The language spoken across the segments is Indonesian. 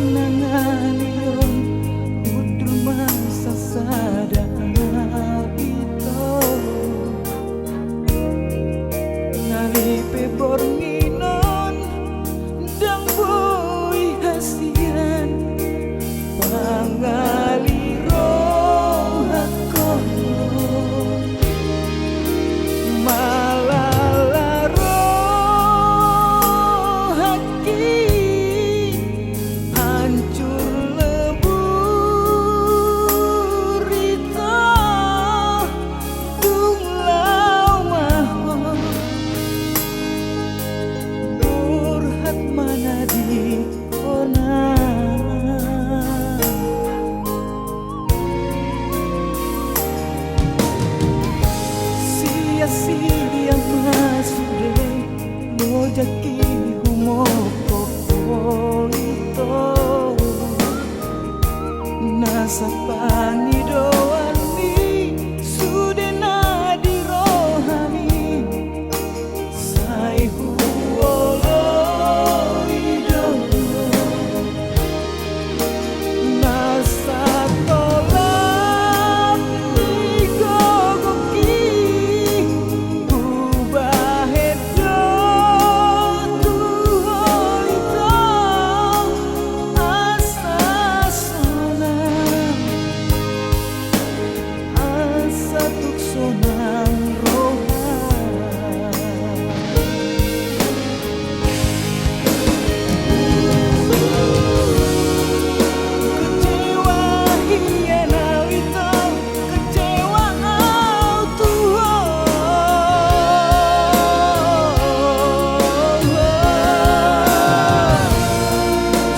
nanganion udul masa sada ito ngalipe bornginon dang boy hasian pangaliro hakono malalaro haki hancur lebur ito dunglaw mahon durhat manadi ona sia-sia masude mojaki humoko ito nasa pangidoan mi sude na di rohani sai huolo idono nasa tolak ni gogoki ubahedo tuho ito asa sana asa tukso ng rohan kecewa hiyanau ito kecewa au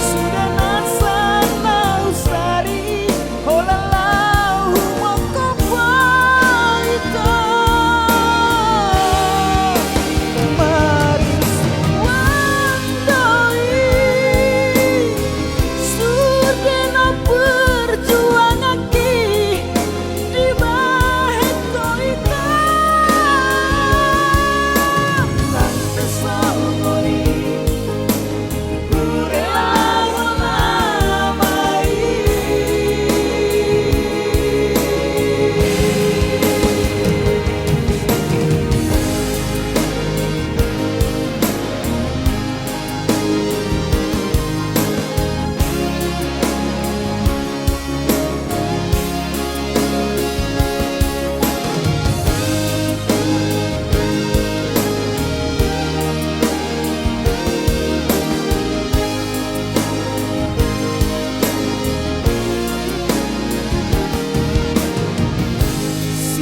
sudah nasa nausari holalau humokopo ito maris wandoi sudah no perjuangaki di baheto ito lantas salmoni kurela namai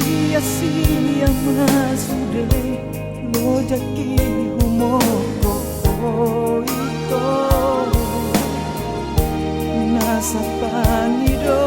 sia-sia masude mojaki humoko ito nasa pangido